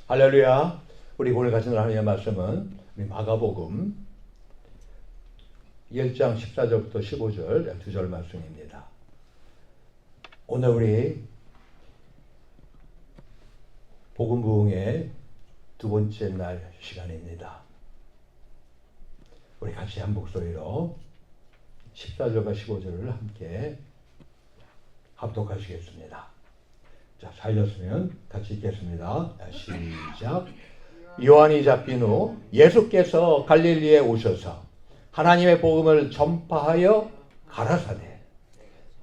할렐루야. 우리 오늘 같이 하나님의 말씀은 우리 마가복음 1장 14절부터 15절 2절 말씀입니다. 오늘 우리 복음 부흥의 두 번째 날 시간입니다. 우리 같이 한 목소리로 14절과 15절을 함께 합독하시겠습니다. 자, 살렸으면 같이 읽겠습니다. 시작. 요한이 잡힌 후 예수께서 갈릴리에 오셔서 하나님의 복음을 전파하여 가라사대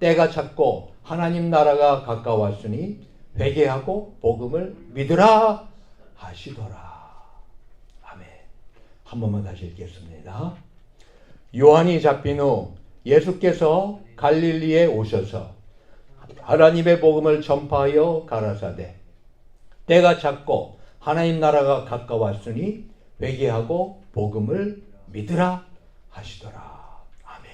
때가 찼고 하나님 나라가 가까웠으니 회개하고 복음을 믿으라 하시더라. 아멘. 한 번만 다시 읽겠습니다. 요한이 잡힌 후 예수께서 갈릴리에 오셔서 하나님의 복음을 전파하여 가라사대 때가 찼고 하나님 나라가 가까웠으니 회개하고 복음을 믿으라 하시더라. 아멘.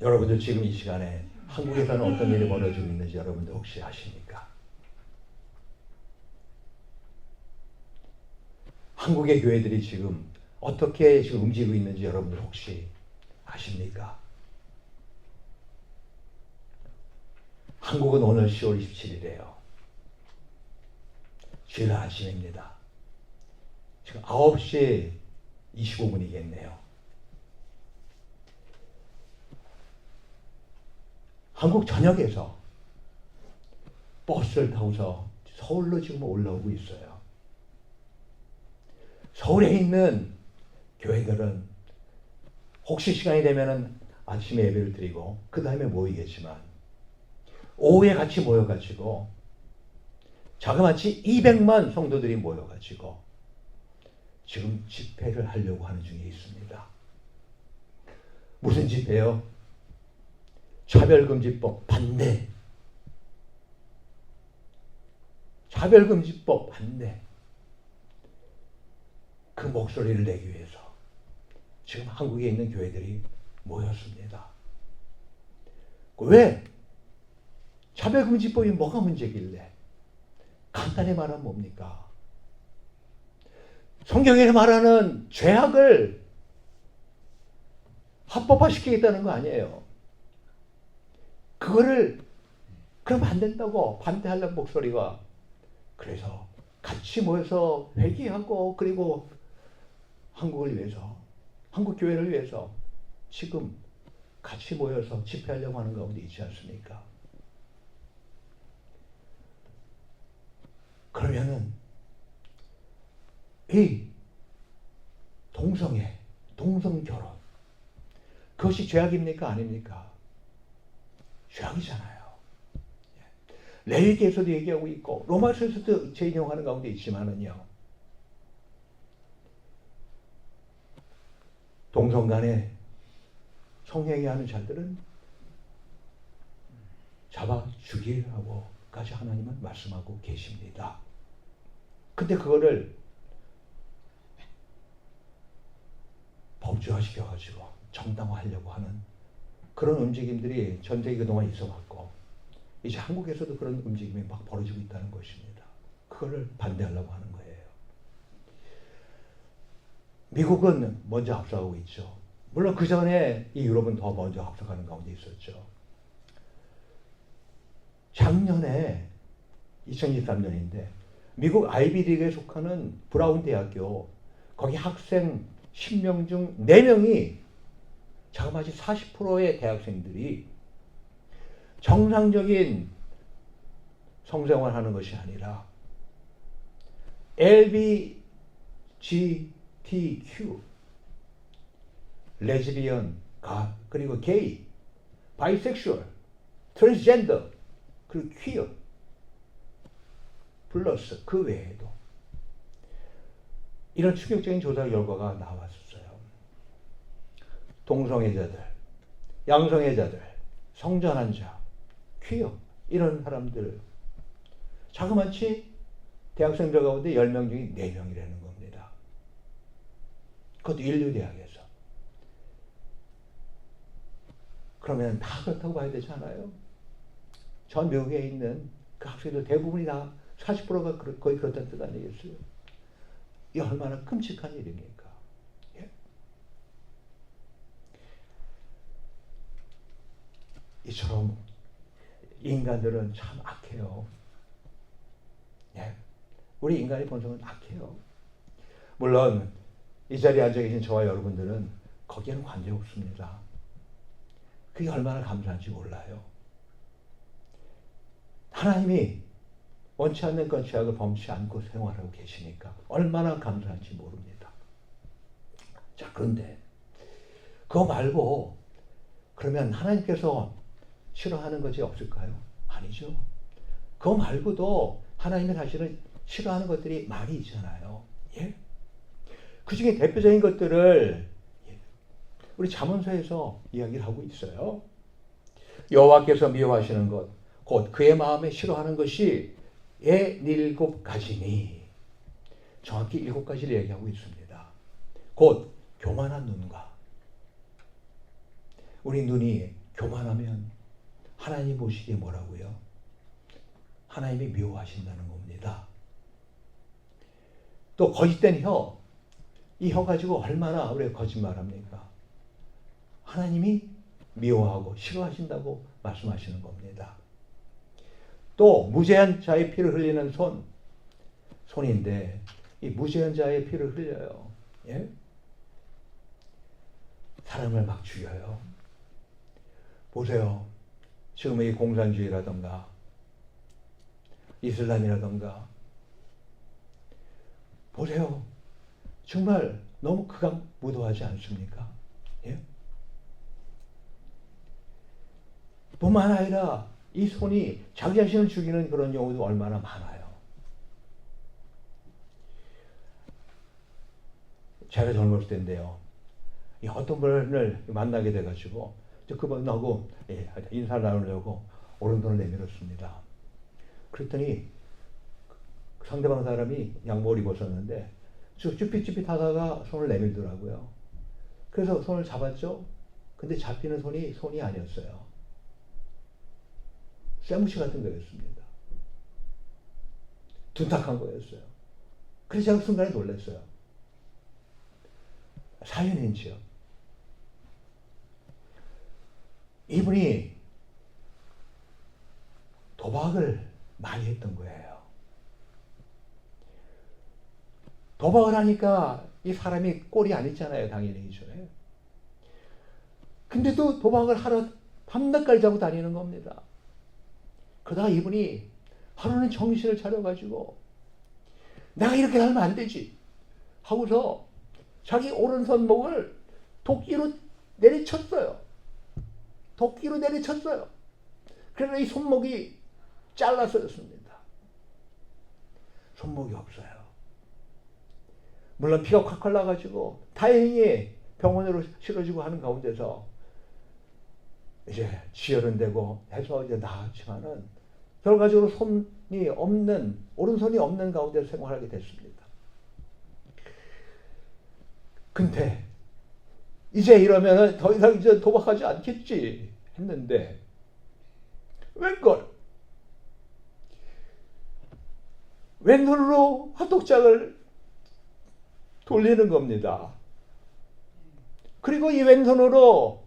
여러분들 지금 이 시간에 한국에서는 어떤 일이 벌어지고 있는지 여러분들 혹시 아십니까? 한국의 교회들이 지금 어떻게 지금 움직이고 있는지 여러분들 혹시 아십니까? 한국은 오늘 10월 27일이에요. 주일 아침입니다. 지금 9시 25분이겠네요. 한국 전역에서 버스를 타고서 서울로 지금 올라오고 있어요. 서울에 있는 교회들은 혹시 시간이 되면은 아침에 예배를 드리고 그 다음에 모이겠지만 오후에 같이 모여가지고 자그마치 200만 성도들이 모여가지고 지금 집회를 하려고 하는 중에 있습니다. 무슨 집회요? 차별금지법 반대. 차별금지법 반대. 그 목소리를 내기 위해서 지금 한국에 있는 교회들이 모였습니다. 왜? 차별금지법이 뭐가 문제길래? 간단히 말하면 뭡니까? 성경에 말하는 죄악을 합법화시키겠다는 거 아니에요. 그거를 그럼 안 된다고 반대하려는 목소리가, 그래서 같이 모여서 회개하고 그리고 한국을 위해서, 한국 교회를 위해서 지금 같이 모여서 집회하려고 하는 가운데 있지 않습니까? 그러면은 이 동성애, 동성결혼, 그것이 죄악입니까? 아닙니까? 죄악이잖아요. 레위기에서도 얘기하고 있고 로마서에서도 제인용하는 가운데 있지만은요, 동성 간에 성행위하는 자들은 잡아 죽이라고까지 하나님은 말씀하고 계십니다. 근데 그거를 법조화시켜가지고 정당화하려고 하는 그런 움직임들이 전 세계 그동안 있어왔고 이제 한국에서도 그런 움직임이 막 벌어지고 있다는 것입니다. 그거를 반대하려고 하는 거예요. 미국은 먼저 앞서가고 있죠. 물론 그 전에 이 유럽은 더 먼저 앞서가는 가운데 있었죠. 작년에 2023년인데 미국 아이비리그에 속하는 브라운 대학교, 거기 학생 10명 중 4명이 자그마치 40%의 대학생들이 정상적인 성생활하는 것이 아니라 LGBTQ, 레즈비언, 그리고 게이, 바이섹슈얼, 트랜스젠더, 그리고 퀴어, 플러스 그 외에도 이런 충격적인 조사 결과가 나왔었어요. 동성애자들, 양성애자들, 성전환자, 퀴어, 이런 사람들 자그마치 대학생들 가운데 10명 중에 4명이라는 겁니다. 그것도 인류대학에서. 그러면 다 그렇다고 봐야 되지 않아요? 전 미국에 있는 그 학생들 대부분이 다 40%가 거의 그렇다는 뜻 아니겠어요? 이 얼마나 끔찍한 일입니까? 예? 이처럼 인간들은 참 악해요. 예? 우리 인간의 본성은 악해요. 물론 이 자리에 앉아 계신 저와 여러분들은 거기에는 관계 없습니다. 그게 얼마나 감사한지 몰라요. 하나님이 원치 않는 건 죄악을 범치 않고 생활하고 계시니까 얼마나 감사한지 모릅니다. 자, 그런데 그거 말고 그러면 하나님께서 싫어하는 것이 없을까요? 아니죠. 그거 말고도 하나님이 사실은 싫어하는 것들이 많이 있잖아요. 예? 그 중에 대표적인 것들을 우리 잠언서에서 이야기를 하고 있어요. 여호와께서 미워하시는 것, 곧 그의 마음에 싫어하는 것이 7가지니, 정확히 7가지를 얘기하고 있습니다. 곧 교만한 눈과, 우리 눈이 교만하면 하나님 보시기에 뭐라고요? 하나님이 미워하신다는 겁니다. 또 거짓된 혀, 이 혀 가지고 얼마나 우리가 거짓말합니까? 하나님이 미워하고 싫어하신다고 말씀하시는 겁니다. 또 무죄한 자의 피를 흘리는 손인데 이 무죄한 자의 피를 흘려요. 예? 사람을 막 죽여요. 보세요. 지금 이 공산주의라던가 이슬람이라던가 보세요. 정말 너무 극악무도하지 않습니까? 예? 뿐만 아니라 이 손이 자기 자신을 죽이는 그런 경우도 얼마나 많아요. 제가 젊었을 때인데요. 어떤 분을 만나게 돼가지고 그분하고 인사를 나누려고 오른손을 내밀었습니다. 그랬더니 상대방 사람이 양복을 입었었는데 쭈삣쭈삣 하다가 손을 내밀더라고요. 그래서 손을 잡았죠. 근데 잡히는 손이 아니었어요. 쇠무시 같은 거였습니다. 둔탁한 거였어요. 그래서 제가 순간에 놀랐어요. 사연인지요. 이분이 도박을 많이 했던 거예요. 도박을 하니까 이 사람이 꼴이 안 있잖아요. 당연히. 근데도 도박을 하러 밤낮까지 자고 다니는 겁니다. 그러다가 이분이 하루는 정신을 차려가지고 내가 이렇게 살면 안 되지 하고서 자기 오른손목을 도끼로 내리쳤어요. 그래서 이 손목이 잘라서였습니다. 손목이 없어요. 물론 피가 콱콱 나가지고 다행히 병원으로 실어지고 하는 가운데서 이제 지혈은 되고 해서 이제 나았지만은 결과적으로 오른손이 없는 가운데 생활하게 됐습니다. 근데 이제 이러면은 더 이상 이제 도박하지 않겠지 했는데 왼손으로 화독장을 돌리는 겁니다. 그리고 이 왼손으로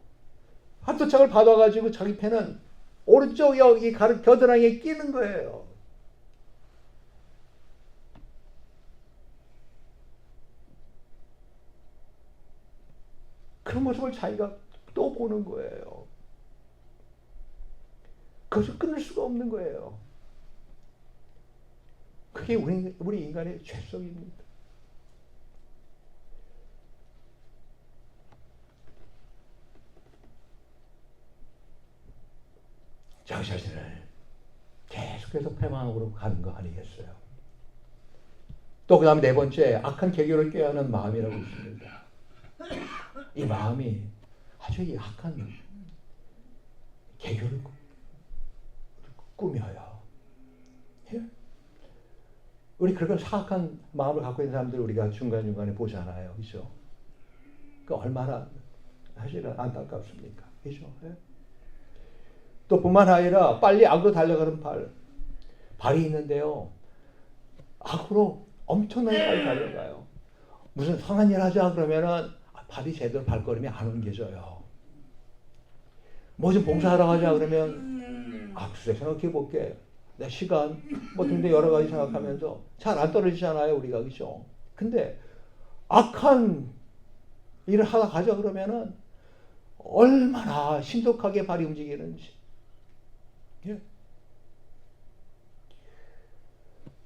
화독장을 받아가지고 자기 패는 오른쪽 여기 겨드랑이에 끼는 거예요. 그런 모습을 자기가 또 보는 거예요. 그것을 끊을 수가 없는 거예요. 그게 우리 인간의 죄성입니다. 자기 자신을 계속해서 패망으로 가는 거 아니겠어요? 또 그 다음에 네 번째, 악한 계교를 꾀하는 마음이라고 있습니다. 이 마음이 아주 이 악한 계교를 꾸며요. 예? 우리 그런 사악한 마음을 갖고 있는 사람들 우리가 중간중간에 보잖아요. 그죠? 그 얼마나 사실은 안타깝습니까? 그죠? 예? 또 뿐만 아니라 빨리 악으로 달려가는 발. 발이 있는데요. 악으로 엄청나게 빨리 달려가요. 무슨 선한 일 하자 그러면은 발이 제대로 발걸음이 안 옮겨져요. 뭐 좀 봉사하러 가자 그러면 글쎄 생각해 볼게. 내 시간 뭐 등등 여러 가지 생각하면서 잘 안 떨어지잖아요, 우리가. 그죠? 근데 악한 일을 하다 가자 그러면은 얼마나 신속하게 발이 움직이는지. 예?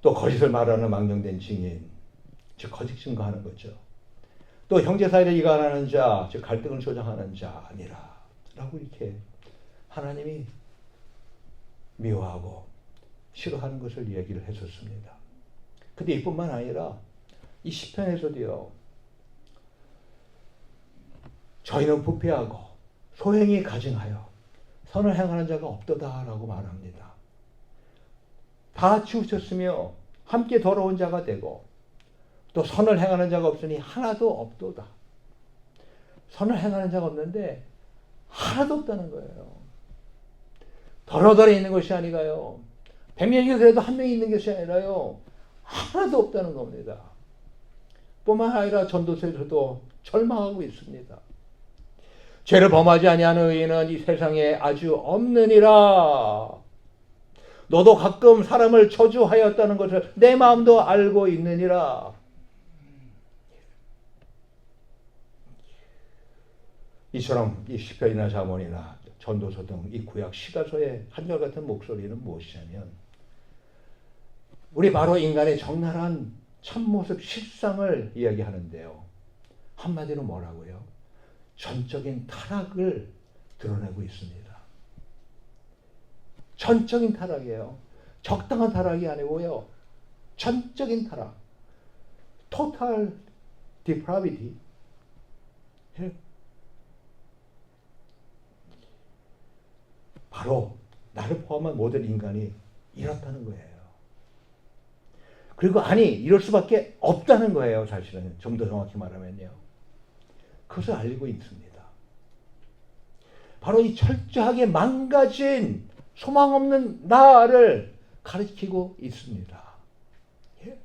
또 거짓을 말하는 망령된 증인, 즉 거짓 증거하는 거죠. 또 형제 사이를 이간하는 자, 즉 갈등을 조장하는 자 아니라 라고 이렇게 하나님이 미워하고 싫어하는 것을 얘기를 했었습니다. 근데 이뿐만 아니라 이 시편에서도요, 저희는 부패하고 소행이 가증하여 선을 행하는 자가 없도다라고 말합니다. 다 치우쳤으며 함께 더러운 자가 되고 또 선을 행하는 자가 없으니 하나도 없도다. 선을 행하는 자가 없는데 하나도 없다는 거예요. 더러더러 있는 것이 아니라요. 100명이 그래도 한 명이 있는 것이 아니라요. 하나도 없다는 겁니다. 뿐만 아니라 전도서에서도 절망하고 있습니다. 죄를 범하지 아니하는 의인은 이 세상에 아주 없느니라. 너도 가끔 사람을 저주하였다는 것을 내 마음도 알고 있느니라. 이처럼 이 시편이나 잠언이나 전도서 등 이 구약 시가서의 한결같은 목소리는 무엇이냐면, 우리 바로 인간의 적나라한 참모습 실상을 이야기하는데요. 한마디로 뭐라고요? 전적인 타락을 드러내고 있습니다. 전적인 타락이에요. 적당한 타락이 아니고요. 전적인 타락. Total depravity. 바로 나를 포함한 모든 인간이 이렇다는 거예요. 그리고 이럴 수밖에 없다는 거예요. 사실은 좀 더 정확히 말하면요. 그것을 알고 있습니다. 바로 이 철저하게 망가진 소망 없는 나를 가리키고 있습니다. 예?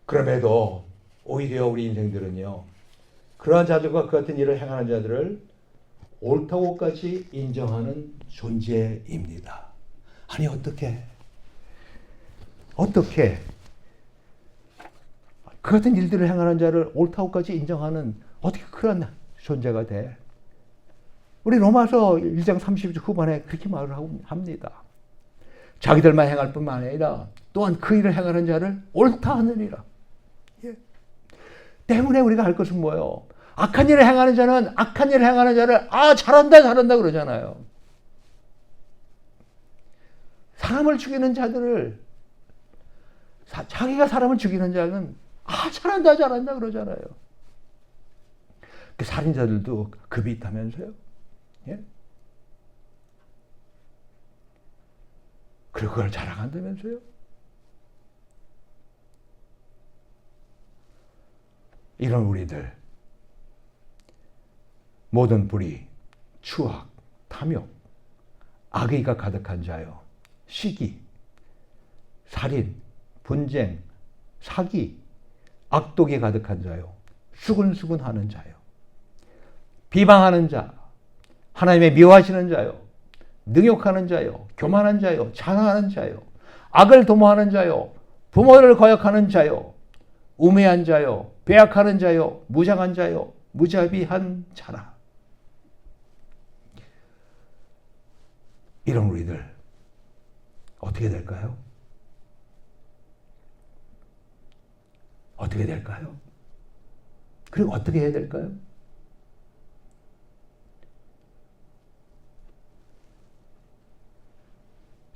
그럼에도 오히려 우리 인생들은요, 그러한 자들과 그 같은 일을 행하는 자들을 옳다고까지 인정하는 존재입니다. 아니 어떻게 그 같은 일들을 행하는 자를 옳다고까지 인정하는 어떻게 그런 존재가 돼? 우리 로마서 1장 30절 후반에 그렇게 말을 합니다. 자기들만 행할 뿐만 아니라 또한 그 일을 행하는 자를 옳다 하느니라. 예. 때문에 우리가 할 것은 뭐예요? 악한 일을 행하는 자는 악한 일을 행하는 자를 잘한다 그러잖아요. 사람을 죽이는 자들을, 자기가 사람을 죽이는 자는 잘한다 그러잖아요. 그 살인자들도 급이 있다면서요. 예? 그리고 그걸 자랑한다면서요. 이런 우리들, 모든 불의, 추악, 탐욕, 악의가 가득한 자요, 시기, 살인, 분쟁, 사기, 악독이 가득한 자요, 수근수근하는 자요, 비방하는 자, 하나님의 미워하시는 자요, 능욕하는 자요, 교만한 자요, 자랑하는 자요, 악을 도모하는 자요, 부모를 거역하는 자요, 우매한 자요, 배약하는 자요, 무장한 자요, 무자비한 자라. 이런 우리들 어떻게 될까요? 어떻게 될까요? 그리고 어떻게 해야 될까요?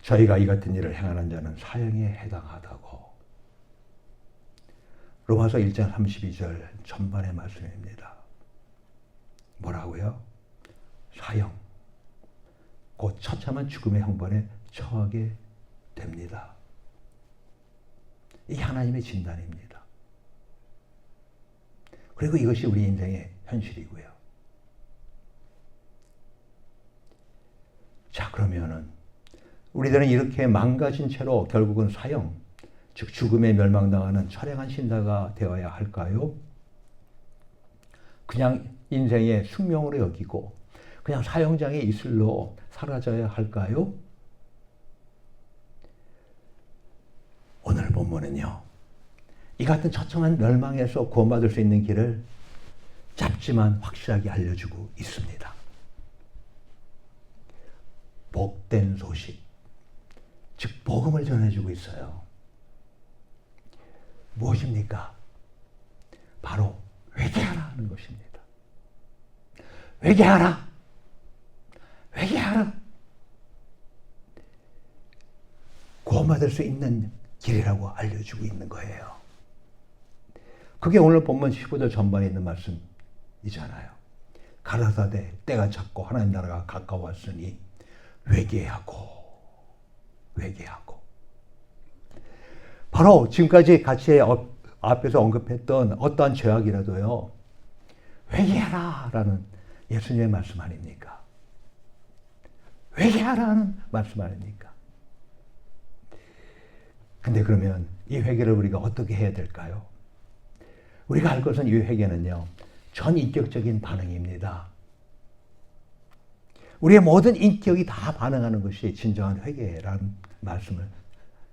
저희가 이 같은 일을 행하는 자는 사형에 해당하다고. 로마서 1장 32절 전반의 말씀입니다. 뭐라고요? 사형, 곧 처참한 죽음의 형벌에 처하게 됩니다. 이게 하나님의 진단입니다. 그리고 이것이 우리 인생의 현실이고요. 자, 그러면은 우리들은 이렇게 망가진 채로 결국은 사형, 즉 죽음에 멸망당하는 처량한 신사가 되어야 할까요? 그냥 인생의 숙명으로 여기고 그냥 사형장의 이슬로 사라져야 할까요? 오늘 본문은요, 이 같은 처참한 멸망에서 구원받을 수 있는 길을 짧지만 확실하게 알려주고 있습니다. 복된 소식, 즉 복음을 전해주고 있어요. 무엇입니까? 바로 회개하라 하는 것입니다. 회개하라! 회개하라! 구원받을 수 있는 길이라고 알려주고 있는 거예요. 그게 오늘 본문 15절 전반에 있는 말씀이잖아요. 가라사대 때가 찼고 하나님 나라가 가까웠으니 회개하고. 바로 지금까지 같이 앞에서 언급했던 어떠한 죄악이라도요, 회개하라 라는 예수님의 말씀 아닙니까? 회개하라는 말씀 아닙니까? 근데 그러면 이 회개를 우리가 어떻게 해야 될까요? 우리가 알 것은 이 회개는요, 전인격적인 반응입니다. 우리의 모든 인격이 다 반응하는 것이 진정한 회개라는 말씀을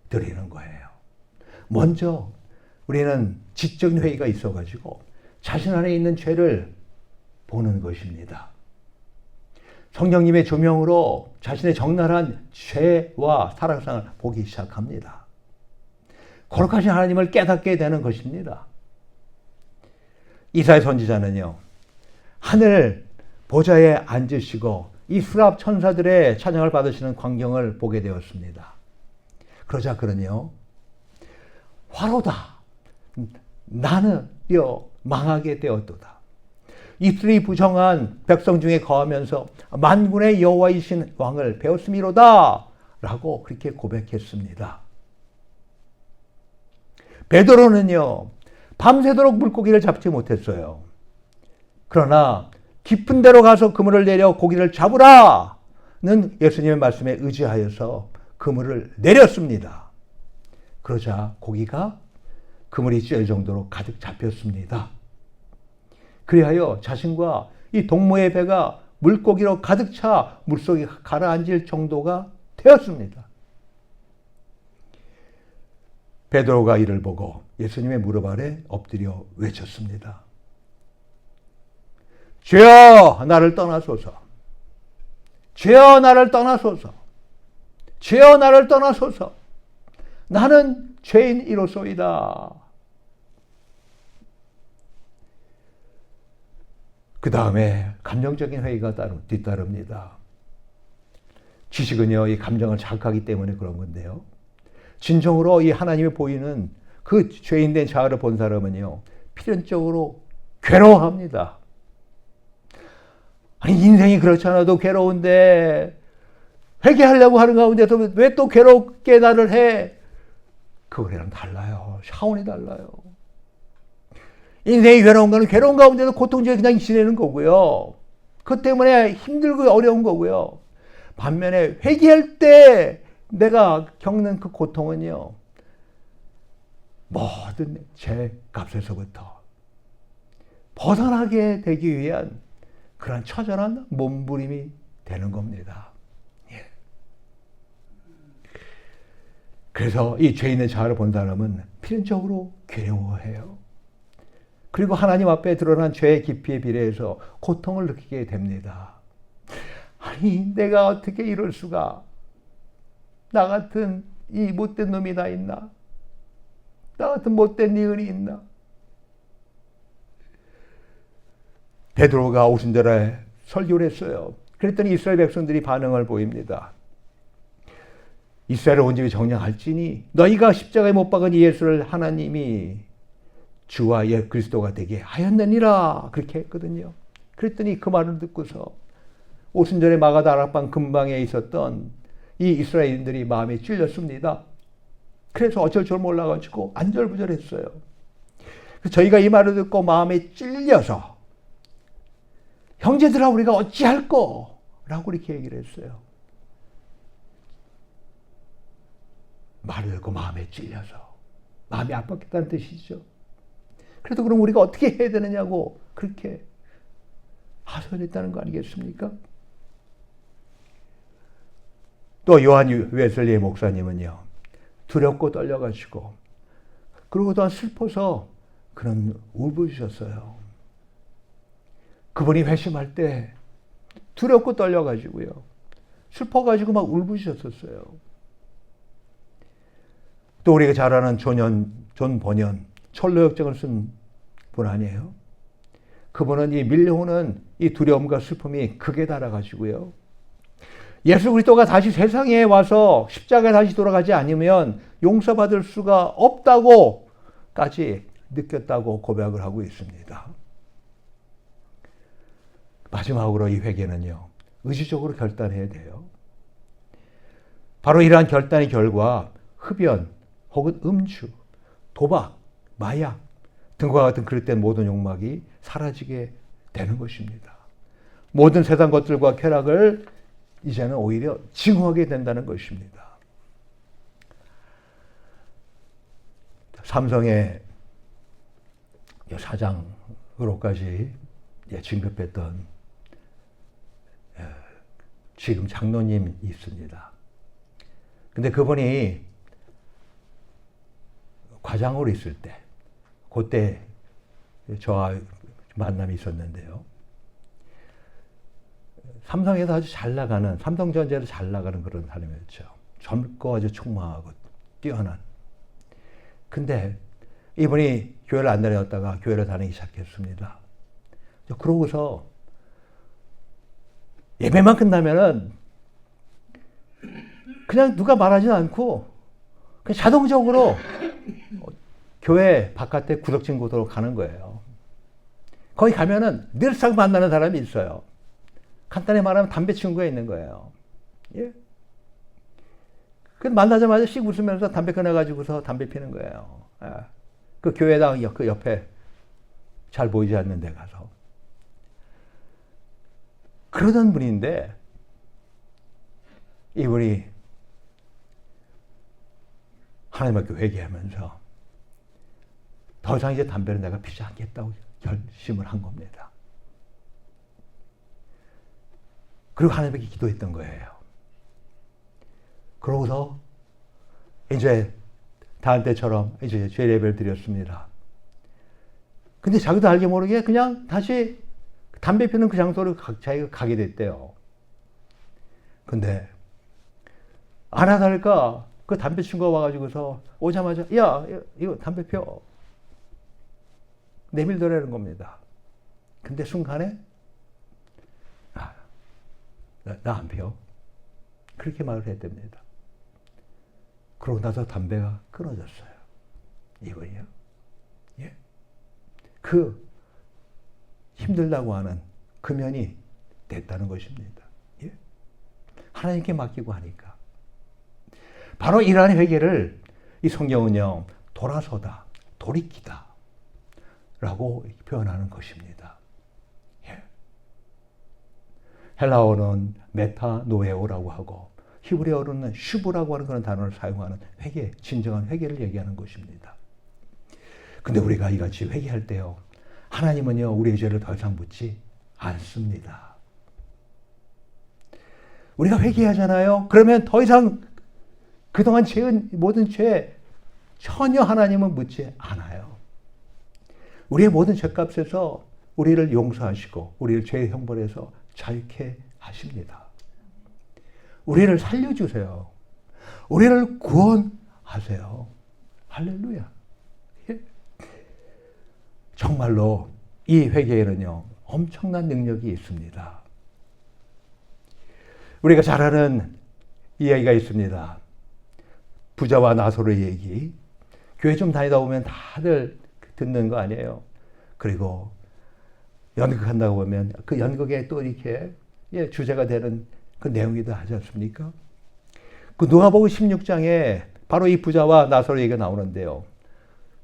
드리는 거예요. 먼저 우리는 지적인 회의가 있어가지고 자신 안에 있는 죄를 보는 것입니다. 성령님의 조명으로 자신의 적나라한 죄와 타락상을 보기 시작합니다. 거룩하신 하나님을 깨닫게 되는 것입니다. 이사야 선지자는요, 하늘 보좌에 앉으시고 이 수랍 천사들의 찬양을 받으시는 광경을 보게 되었습니다. 그러자 그러네요, 화로다, 나는 망하게 되었도다. 이슬이 부정한 백성 중에 거하면서 만군의 여호와이신 왕을 배웠음이로다 라고 그렇게 고백했습니다. 베드로는요, 밤새도록 물고기를 잡지 못했어요. 그러나 깊은 데로 가서 그물을 내려 고기를 잡으라는 예수님의 말씀에 의지하여서 그물을 내렸습니다. 그러자 고기가 그물이 찢어질 정도로 가득 잡혔습니다. 그리하여 자신과 이 동무의 배가 물고기로 가득 차 물속에 가라앉을 정도가 되었습니다. 베드로가 이를 보고 예수님의 무릎 아래 엎드려 외쳤습니다. 주여 나를 떠나소서. 주여 나를 떠나소서. 주여 나를 떠나소서. 나는 죄인이로소이다. 그 다음에 감정적인 회의가 뒤따릅니다. 지식은요, 이 감정을 자극하기 때문에 그런 건데요, 진정으로 이 하나님이 보이는 그 죄인된 자아를 본 사람은요, 필연적으로 괴로워합니다. 아니, 인생이 그렇지 않아도 괴로운데 회개하려고 하는 가운데서 왜 또 괴롭게 나를 해? 그거랑 달라요. 차원이 달라요. 인생이 괴로운 거는 괴로운 가운데서 고통 중에 그냥 지내는 거고요. 그것 때문에 힘들고 어려운 거고요. 반면에 회개할 때 내가 겪는 그 고통은요, 모든 죄 값에서부터 벗어나게 되기 위한 그런 처절한 몸부림이 되는 겁니다. 예. 그래서 이 죄 있는 자아를 본 사람은 필연적으로 괴로워해요. 그리고 하나님 앞에 드러난 죄의 깊이에 비례해서 고통을 느끼게 됩니다. 아니, 내가 어떻게 이럴 수가? 나 같은 이 못된 놈이 다 있나? 나 같은 못된 니은이 있나? 베드로가 오순절에 설교를 했어요. 그랬더니 이스라엘 백성들이 반응을 보입니다. 이스라엘을 온전히 정량할지니 너희가 십자가에 못 박은 이 예수를 하나님이 주와 그리스도가 되게 하였느니라 그렇게 했거든요. 그랬더니 그 말을 듣고서 오순절에 마가다락방 근방에 있었던 이 이스라엘인들이 마음에 찔렸습니다. 그래서 어쩔 줄 몰라가지고 안절부절했어요. 저희가 이 말을 듣고 마음에 찔려서 형제들아 우리가 어찌할꼬? 라고 이렇게 얘기를 했어요. 말을 듣고 마음에 찔려서 마음이 아팠겠다는 뜻이죠. 그래도 그럼 우리가 어떻게 해야 되느냐고 그렇게 하소연했다는 거 아니겠습니까? 또 요한 웨슬리 목사님은요, 두렵고 떨려가지고 그리고 또한 슬퍼서 그는 울부짖었어요. 그분이 회심할 때 두렵고 떨려가지고요, 슬퍼가지고 막 울부짖었어요. 또 우리가 잘 아는 존 번연, 철로역정을 쓴 분 아니에요? 그분은 이 밀려오는 이 두려움과 슬픔이 극에 달아가지고요, 예수 그리스도가 다시 세상에 와서 십자가에 다시 돌아가지 않으면 용서받을 수가 없다고까지 느꼈다고 고백을 하고 있습니다. 마지막으로 이 회개는요, 의지적으로 결단해야 돼요. 바로 이러한 결단의 결과 흡연 혹은 음주, 도박, 마약 등과 같은 그릇된 모든 욕망이 사라지게 되는 것입니다. 모든 세상 것들과 쾌락을 이제는 오히려 증오하게 된다는 것입니다. 삼성의 사장으로까지 진급했던 지금 장로님이 있습니다. 근데 그분이 과장으로 있을 때, 그때 저와 만남이 있었는데요. 삼성에서 아주 잘 나가는, 삼성전자에서 잘 나가는 그런 사람이었죠. 젊고 아주 촉망하고 뛰어난. 근데 이분이 교회를 안 다녔다가 교회를 다니기 시작했습니다. 그러고서 예배만 끝나면은 그냥 누가 말하지 않고 그냥 자동적으로 교회 바깥에 구석진 곳으로 가는 거예요. 거기 가면은 늘상 만나는 사람이 있어요. 간단히 말하면 담배 친구가 있는 거예요. 예? 그 만나자마자 씩 웃으면서 담배 꺼내가지고서 담배 피는 거예요. 예. 그 교회당 그 옆에 잘 보이지 않는 데 가서. 그러던 분인데 이분이 하나님 앞에 회개하면서 더 이상 이제 담배를 내가 피지 않겠다고 결심을 한 겁니다. 그리고 하나님께 기도했던 거예요. 그러고서 이제 다음 때처럼 이제 죄 예배를 드렸습니다. 근데 자기도 알게 모르게 그냥 다시 담배 피는 그 장소로 자기가 가게 됐대요. 근데 안 하다니까 그 담배 친구가 와가지고서 오자마자 야 이거 담배 펴. 내밀더라는 겁니다. 근데 순간에 나 안 펴. 그렇게 말을 했답니다. 그러고 나서 담배가 끊어졌어요. 이거예요. 예? 그 힘들다고 하는 금연이 됐다는 것입니다. 예? 하나님께 맡기고 하니까. 바로 이러한 회개를 이 성경은요, 돌아서다, 돌이키다 라고 표현하는 것입니다. 예. 헬라어는 메타노에오라고 하고 히브리어로는 슈브라고 하는 그런 단어를 사용하는 회개, 진정한 회개를 얘기하는 것입니다. 근데 우리가 이같이 회개할 때요, 하나님은요, 우리의 죄를 더 이상 묻지 않습니다. 우리가 회개하잖아요. 그러면 더 이상 그동안 죄은 모든 죄 전혀 하나님은 묻지 않아요. 우리의 모든 죄값에서 우리를 용서하시고 우리를 죄의 형벌에서 자유케 하십니다. 우리를 살려주세요. 우리를 구원하세요. 할렐루야. 예. 정말로 이 회개에는요, 엄청난 능력이 있습니다. 우리가 잘 아는 이야기가 있습니다. 부자와 나사로의 얘기. 교회 좀 다니다 보면 다들 듣는 거 아니에요. 그리고 연극한다고 보면 그 연극에 또 이렇게 주제가 되는 그 내용이다 하지 않습니까? 그 누가복음 16장에 바로 이 부자와 나사로 얘기가 나오는데요.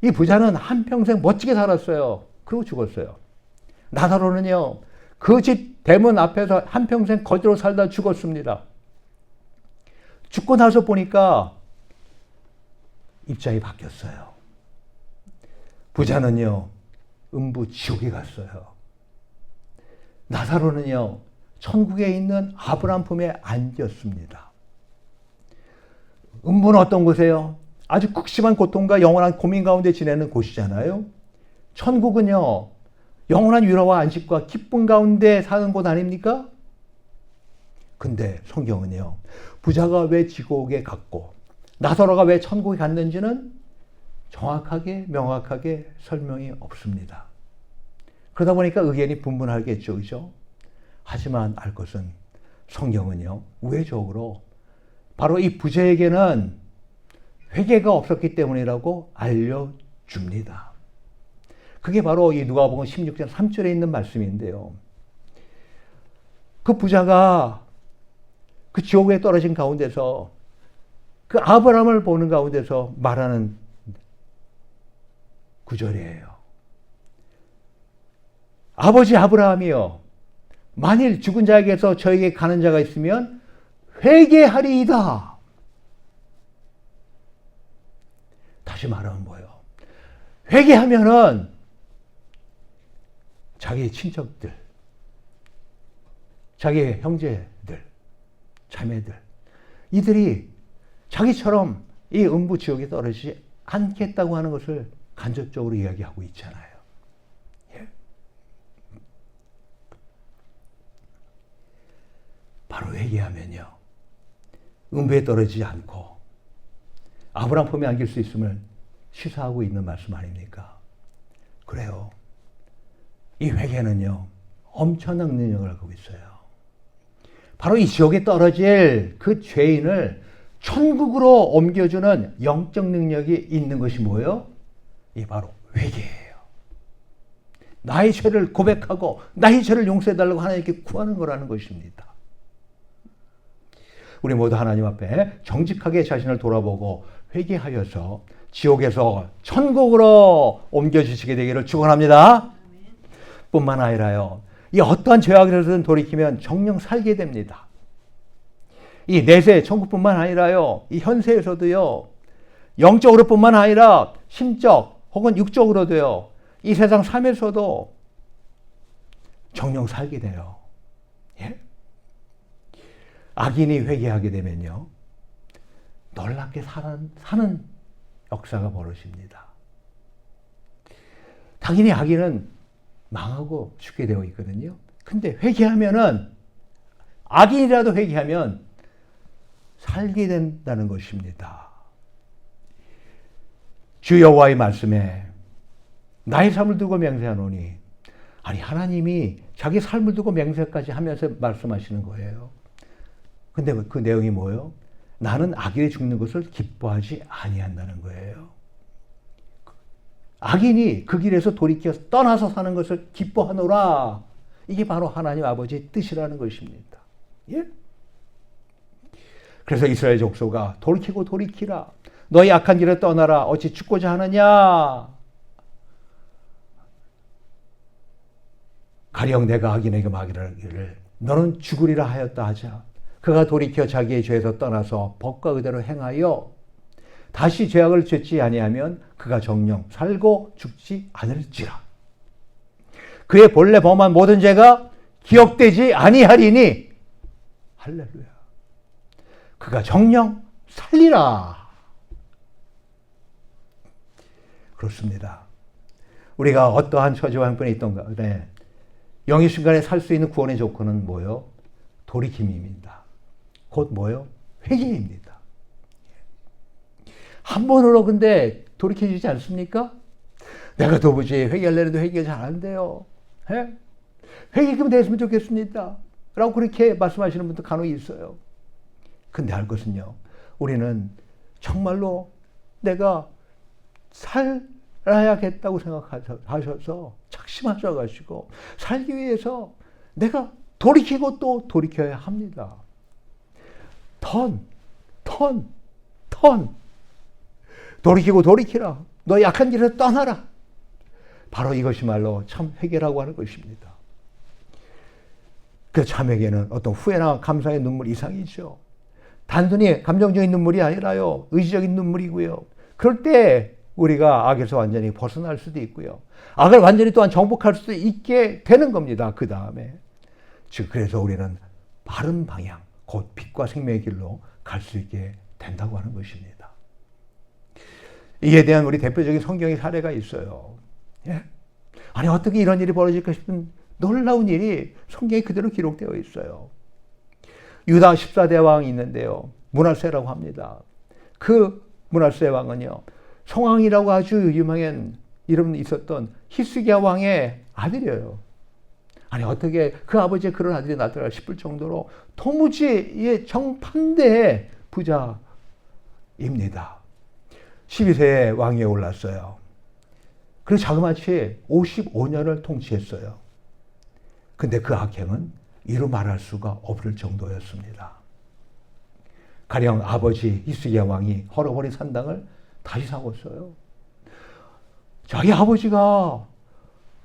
이 부자는 한평생 멋지게 살았어요. 그리고 죽었어요. 나사로는요, 그 집 대문 앞에서 한평생 거지로 살다 죽었습니다. 죽고 나서 보니까 입장이 바뀌었어요. 부자는요, 음부 지옥에 갔어요. 나사로는요, 천국에 있는 아브라함 품에 안겼습니다. 음부는 어떤 곳이에요? 아주 극심한 고통과 영원한 고민 가운데 지내는 곳이잖아요. 천국은요, 영원한 위로와 안식과 기쁨 가운데 사는 곳 아닙니까? 근데 성경은요, 부자가 왜 지옥에 갔고 나사로가 왜 천국에 갔는지는 정확하게 명확하게 설명이 없습니다. 그러다 보니까 의견이 분분하겠죠, 그죠? 하지만 알 것은 성경은요, 우회적으로 바로 이 부자에게는 회개가 없었기 때문이라고 알려줍니다. 그게 바로 이 누가복음 16장 3절에 있는 말씀인데요. 그 부자가 그 지옥에 떨어진 가운데서 그 아브라함을 보는 가운데서 말하는 구절이에요. 아버지 아브라함이여, 만일 죽은 자에게서 저에게 가는 자가 있으면 회개하리이다. 다시 말하면 뭐예요? 회개하면은 자기 친척들, 자기 형제들, 자매들, 이들이 자기처럼 이 음부 지옥에 떨어지지 않겠다고 하는 것을 간접적으로 이야기하고 있잖아요. 예. 바로 회개하면요, 음부에 떨어지지 않고 아브라함 품에 안길 수 있음을 시사하고 있는 말씀 아닙니까? 그래요. 이 회개는요, 엄청난 능력을 갖고 있어요. 바로 이 지옥에 떨어질 그 죄인을 천국으로 옮겨주는 영적 능력이 있는 것이 뭐예요? 이 바로 회개예요. 나의 죄를 고백하고 나의 죄를 용서해달라고 하나님께 구하는 거라는 것입니다. 우리 모두 하나님 앞에 정직하게 자신을 돌아보고 회개하여서 지옥에서 천국으로 옮겨주시게 되기를 축원합니다. 뿐만 아니라요, 이 어떠한 죄악에서든 돌이키면 정녕 살게 됩니다. 이 내세 천국뿐만 아니라요, 이 현세에서도요, 영적으로 뿐만 아니라 심적 혹은 육적으로도요, 이 세상 삶에서도 정녕 살게 돼요. 예? 악인이 회개하게 되면요, 놀랍게 사는 역사가 벌어집니다. 당연히 악인은 망하고 죽게 되어 있거든요. 근데 회개하면은, 악인이라도 회개하면 살게 된다는 것입니다. 주 여호와의 말씀에 나의 삶을 두고 맹세하노니, 아니 하나님이 자기 삶을 두고 맹세까지 하면서 말씀하시는 거예요. 근데 그 내용이 뭐예요? 나는 악인이 죽는 것을 기뻐하지 아니한다는 거예요. 악인이 그 길에서 돌이켜 떠나서 사는 것을 기뻐하노라. 이게 바로 하나님 아버지의 뜻이라는 것입니다. 예? 그래서 이스라엘 족속아, 돌이키고 돌이키라. 너희 악한 길을 떠나라. 어찌 죽고자 하느냐? 가령 내가 악인에게 말하기를 너는 죽으리라 하였다 하자. 그가 돌이켜 자기의 죄에서 떠나서 법과 의대로 행하여 다시 죄악을 짓지 아니하면 그가 정녕 살고 죽지 않을지라. 그의 본래 범한 모든 죄가 기억되지 아니하리니, 할렐루야, 그가 정녕 살리라. 그렇습니다. 우리가 어떠한 처지와 형편에 있던가, 네, 영의 순간에 살 수 있는 구원의 조건은 뭐요? 돌이킴입니다. 곧 뭐요? 회개입니다. 한 번으로 근데 돌이켜지지 않습니까? 내가 도무지 회개하려도 회개가 잘 안 돼요. 예? 회개 좀 됐으면 좋겠습니다. 라고 그렇게 말씀하시는 분도 간혹 있어요. 근데 알 것은요, 우리는 정말로 내가 살아야겠다고 생각하셔서 작심하셔가지고 살기 위해서 내가 돌이키고 또 돌이켜야 합니다. 턴. 돌이키고 돌이키라. 너 약한 길에서 떠나라. 바로 이것이 말로 참 회개라고 하는 것입니다. 그 참 회개는 어떤 후회나 감사의 눈물 이상이죠. 단순히 감정적인 눈물이 아니라요, 의지적인 눈물이고요. 그럴 때 우리가 악에서 완전히 벗어날 수도 있고요. 악을 완전히 또한 정복할 수도 있게 되는 겁니다. 그 다음에. 즉 그래서 우리는 바른 방향, 곧 빛과 생명의 길로 갈 수 있게 된다고 하는 것입니다. 이에 대한 우리 대표적인 성경의 사례가 있어요. 예? 아니 어떻게 이런 일이 벌어질까 싶은 놀라운 일이 성경에 그대로 기록되어 있어요. 유다 14대 왕이 있는데요. 므낫세라고 합니다. 그 므낫세 왕은요. 성왕이라고 아주 유명한 이름 있었던 히스기야 왕의 아들이에요. 아니 어떻게 그 아버지의 그런 아들이 나타날까 싶을 정도로 도무지 정반대의 부자입니다. 12세에 왕위에 올랐어요. 그리고 자그마치 55년을 통치했어요. 근데 그 악행은 이루 말할 수가 없을 정도였습니다. 가령 아버지 히스기야 왕이 헐어버린 산당을 다시 사고었어요. 자기 아버지가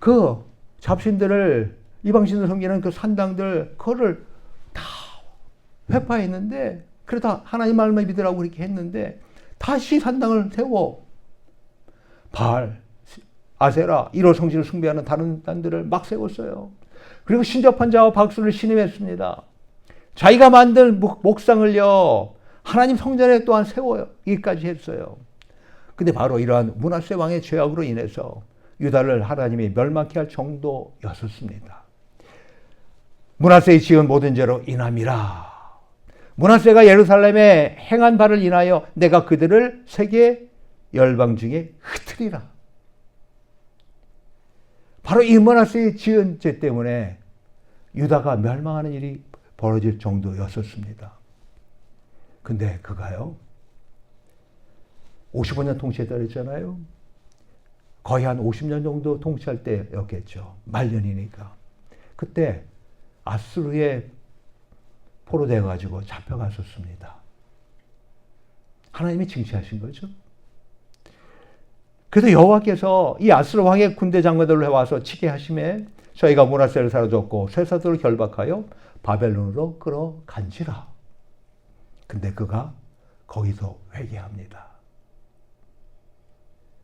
그 잡신들을 이방신을 섬기는 그 산당들 그거를 다 회파했는데 그러다 하나님 말만 믿으라고 그렇게 했는데 다시 산당을 세워 바알, 아세라, 1호 성신을 숭배하는 다른 단들을 막 세웠어요. 그리고 신접한 자와 박수를 신임했습니다. 자기가 만든 목상을요 하나님 성전에 또한 세우기까지 했어요. 근데 바로 이러한 므낫세 왕의 죄악으로 인해서 유다를 하나님이 멸망케 할 정도였었습니다. 므낫세의 지은 모든 죄로 인함이라. 므낫세가 예루살렘에 행한 바를 인하여 내가 그들을 세계 열방 중에 흩으리라. 바로 이 므낫세의 지은 죄 때문에 유다가 멸망하는 일이 벌어질 정도였었습니다. 근데 그가요 55년 통치했다 그랬잖아요. 거의 한 50년 정도 통치할 때였겠죠. 말년이니까. 그때 아수르에 포로되어가지고 잡혀갔었습니다. 하나님이 징치하신 거죠. 그래서 여호와께서 이 아수르 왕의 군대 장관들을 해와서 치게 하심에 저희가 므낫세를 사로잡고 쇠사도를 결박하여 바벨론으로 끌어간지라. 근데 그가 거기서 회개합니다.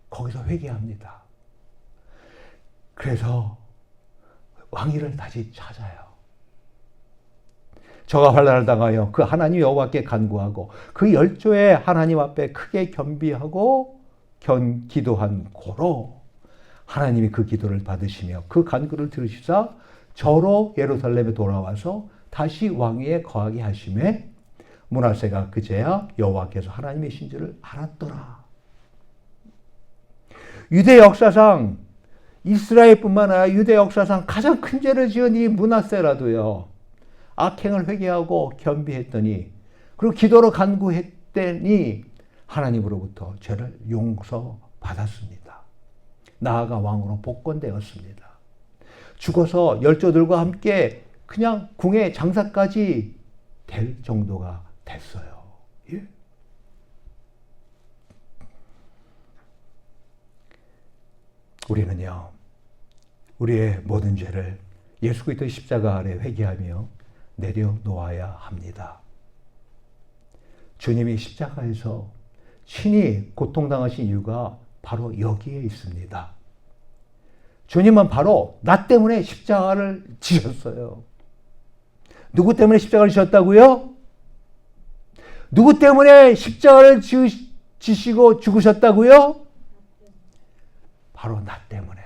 거기서 회개합니다. 그래서 왕위를 다시 찾아요. 저가 환난을 당하여 그 하나님 여호와께 간구하고 그 열조의 하나님 앞에 크게 겸비하고 기도한 고로 하나님이 그 기도를 받으시며 그 간구를 들으시사 저로 예루살렘에 돌아와서 다시 왕위에 거하게 하심에 므낫세가 그제야 여호와께서 하나님이신 줄을 알았더라. 유대 역사상 이스라엘뿐만 아니라 유대 역사상 가장 큰 죄를 지은 이 므낫세라도요. 악행을 회개하고 겸비했더니 그리고 기도로 간구했더니 하나님으로부터 죄를 용서받았습니다. 나아가 왕으로 복권되었습니다. 죽어서 열조들과 함께 그냥 궁의 장사까지 될 정도가 됐어요. 예? 우리는요, 우리의 모든 죄를 예수 그리스도의 십자가 아래 회개하며 내려놓아야 합니다. 주님이 십자가에서 친히 고통당하신 이유가 바로 여기에 있습니다. 주님은 바로 나 때문에 십자가를 지셨어요. 누구 때문에 십자가를 지셨다고요? 누구 때문에 십자가를 지시고 죽으셨다고요? 바로 나 때문에.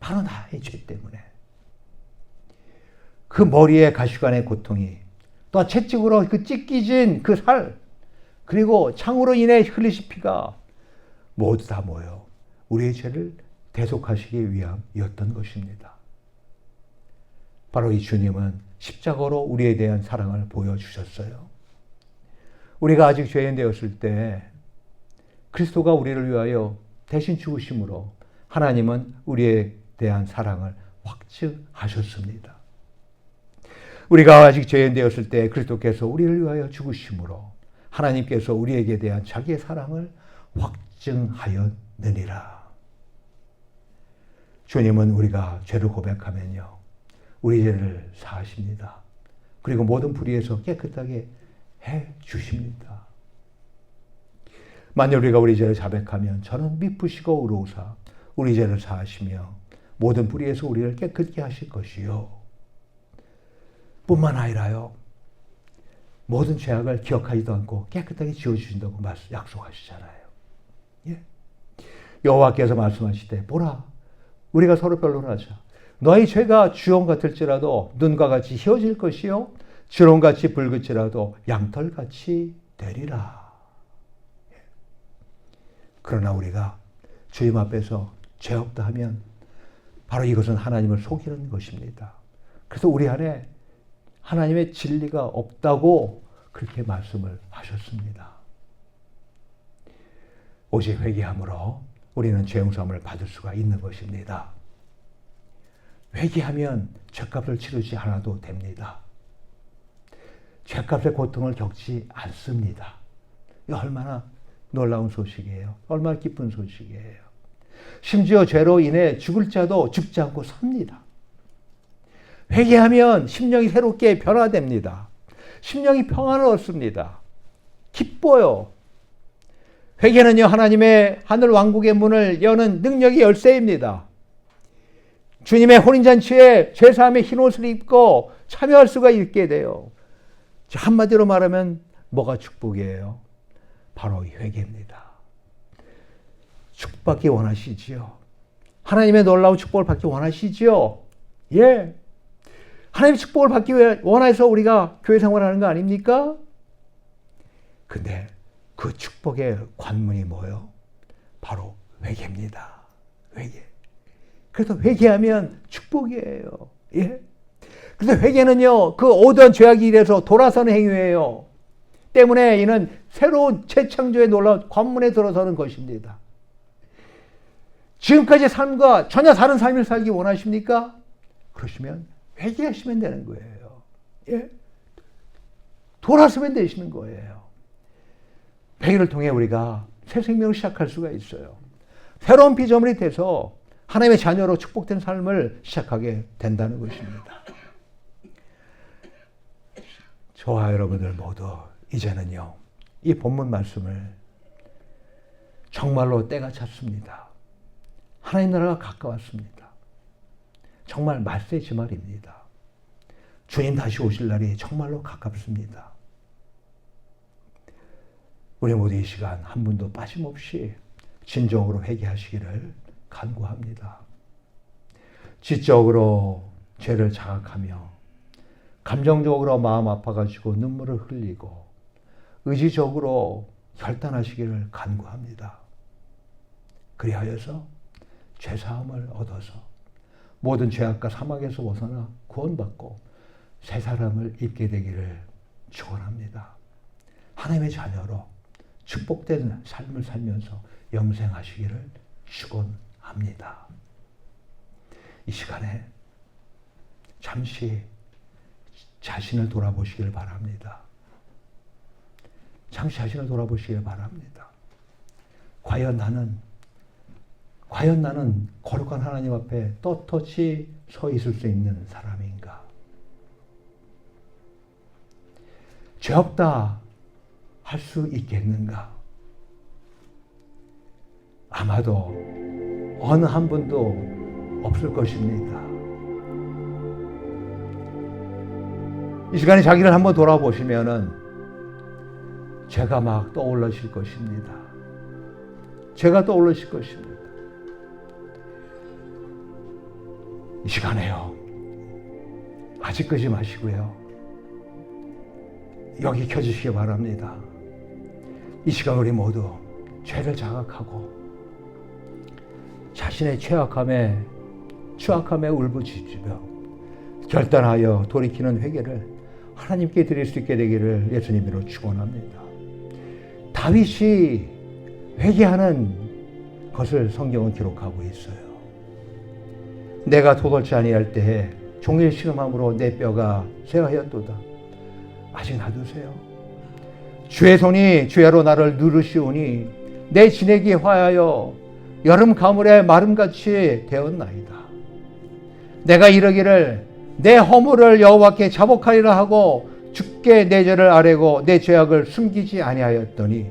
바로 나의 죄 때문에. 그 머리에 가시관의 고통이 또 채찍으로 그 찢기진 그 살 그리고 창으로 인해 흘리신 피가 모두 다 모여 우리의 죄를 대속하시기 위함이었던 것입니다. 바로 이 주님은 십자가로 우리에 대한 사랑을 보여주셨어요. 우리가 아직 죄인 되었을 때 그리스도가 우리를 위하여 대신 죽으심으로 하나님은 우리에 대한 사랑을 확증하셨습니다. 우리가 아직 죄인 되었을 때 그리스도께서 우리를 위하여 죽으심으로 하나님께서 우리에게 대한 자기의 사랑을 확증하였느니라. 주님은 우리가 죄를 고백하면요, 우리 죄를 사하십니다. 그리고 모든 불의에서 깨끗하게 해 주십니다. 만일 우리가 우리 죄를 자백하면 저는 미쁘시고 의로우사 우리 죄를 사하시며 모든 불의에서 우리를 깨끗게 하실 것이요. 뿐만 아니라요. 모든 죄악을 기억하지도 않고 깨끗하게 지워주신다고 약속하시잖아요. 예? 여호와께서 말씀하시되 보라 우리가 서로 변론하자. 너희 죄가 주홍 같을지라도 눈과 같이 희어질 것이요 지롱같이 붉을지라도 양털같이 되리라. 예. 그러나 우리가 주님 앞에서 죄 없다 하면 바로 이것은 하나님을 속이는 것입니다. 그래서 우리 안에 하나님의 진리가 없다고 그렇게 말씀을 하셨습니다. 오직 회개함으로 우리는 죄 용서함을 받을 수가 있는 것입니다. 회개하면 죄값을 치르지 않아도 됩니다. 죄값의 고통을 겪지 않습니다. 이 얼마나 놀라운 소식이에요. 얼마나 기쁜 소식이에요. 심지어 죄로 인해 죽을 자도 죽지 않고 삽니다. 회개하면 심령이 새롭게 변화됩니다. 심령이 평안을 얻습니다. 기뻐요. 회개는요, 하나님의 하늘 왕국의 문을 여는 능력의 열쇠입니다. 주님의 혼인잔치에 죄사함의 흰옷을 입고 참여할 수가 있게 돼요. 한마디로 말하면 뭐가 축복이에요? 바로 회개입니다. 축복받기 원하시지요? 하나님의 놀라운 축복을 받기 원하시지요? 예. 하나님의 축복을 받기 원해서 우리가 교회 생활하는 거 아닙니까? 근데 그 축복의 관문이 뭐예요? 바로 회개입니다. 회개. 그래서 회개하면 축복이에요. 예. 그래서 회개는요, 그 오던 죄악이 이래서 돌아서는 행위예요. 때문에 이는 새로운 재창조의 놀라운 관문에 들어서는 것입니다. 지금까지 삶과 전혀 다른 삶을 살기 원하십니까? 그러시면 회개하시면 되는 거예요. 예? 돌아서면 되시는 거예요. 회개를 통해 우리가 새 생명을 시작할 수가 있어요. 새로운 피조물이 돼서 하나님의 자녀로 축복된 삶을 시작하게 된다는 것입니다. 저와 여러분들 모두 이제는요, 이 본문 말씀을 정말로 때가 찼습니다. 하나님 나라가 가까웠습니다. 정말 말세지 말입니다. 주님 다시 오실 날이 정말로 가깝습니다. 우리 모두 이 시간 한 분도 빠짐없이 진정으로 회개하시기를 간구합니다. 지적으로 죄를 자각하며 감정적으로 마음 아파가지고 눈물을 흘리고 의지적으로 결단하시기를 간구합니다. 그리하여서 죄사함을 얻어서 모든 죄악과 사망에서 벗어나 구원받고 새 사람을 입게 되기를 축원합니다. 하나님의 자녀로 축복된 삶을 살면서 영생하시기를 축원합니다. 이 시간에 잠시 자신을 돌아보시길 바랍니다. 잠시 자신을 돌아보시길 바랍니다. 과연 나는 거룩한 하나님 앞에 떳떳이 서 있을 수 있는 사람인가? 죄 없다 할 수 있겠는가? 아마도 어느 한 분도 없을 것입니다. 이 시간에 자기를 한번 돌아보시면은 죄가 막 떠올라실 것입니다. 죄가 떠올라실 것입니다. 이 시간에요, 아직 끄지 마시고요, 여기 켜주시기 바랍니다. 이 시간 우리 모두 죄를 자각하고 자신의 취약함에 울부짖으며 결단하여 돌이키는 회개를 하나님께 드릴 수 있게 되기를 예수님으로 축원합니다. 다윗이 회개하는 것을 성경은 기록하고 있어요. 내가 도돌지 아니할 때에 종일 시름함으로 내 뼈가 쇠하였도다. 아직 놔두세요. 주의 손이 주야로 나를 누르시오니 내 진액이 화하여 여름 가물의 마름같이 되었나이다. 내가 이르기를 내 허물을 여호와께 자복하리라 하고 주께 내 죄를 아뢰고 내 죄악을 숨기지 아니하였더니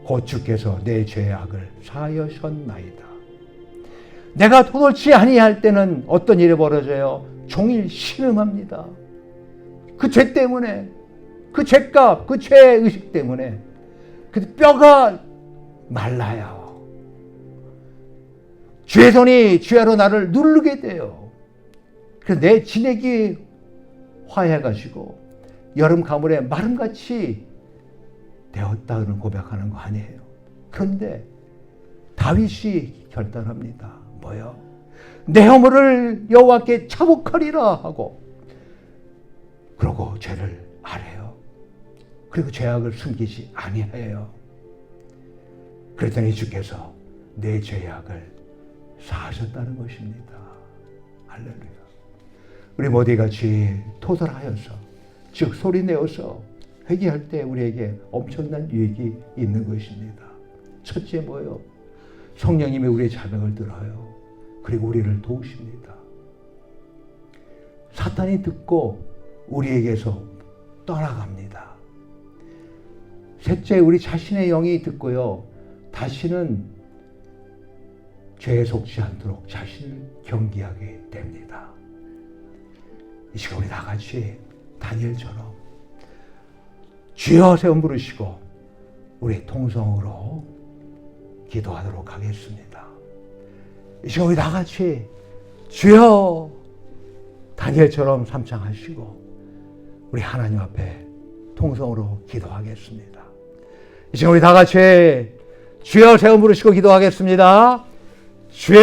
곧 주께서 내 죄악을 사하셨나이다. 내가 토돌치 아니할 때는 어떤 일이 벌어져요? 종일 신음합니다. 그 죄 때문에, 그 죄값, 그 죄의식 때문에 그 뼈가 말라요. 주의 손이 주야로 나를 누르게 돼요. 그래서 내 진액이 화해가지고 여름 가물에 마름같이 되었다는 고백하는 거 아니에요. 그런데 다윗이 결단합니다. 뭐요? 내 허물을 여호와께 자복하리라 하고, 그러고 죄를 아뢰요. 그리고 죄악을 숨기지 아니해요. 그랬더니 주께서 내 죄악을 사하셨다는 것입니다. 할렐루야. 우리 모두 같이 토설하여서, 즉 소리내어서 회개할 때 우리에게 엄청난 유익이 있는 것입니다. 첫째 뭐요? 성령님이 우리의 자백을 들어요. 그리고 우리를 도우십니다. 사탄이 듣고 우리에게서 떠나갑니다. 셋째, 우리 자신의 영이 듣고요, 다시는 죄에 속지 않도록 자신을 경계하게 됩니다. 이 시간 우리 다 같이 다니엘처럼 주여 세번 부르시고 우리 통성으로 기도하도록 하겠습니다. 이 시간 우리 다 같이 주여 다니엘처럼 삼창하시고 우리 하나님 앞에 통성으로 기도하겠습니다. 이 시간 우리 다 같이 주여 세번 부르시고 기도하겠습니다. 주여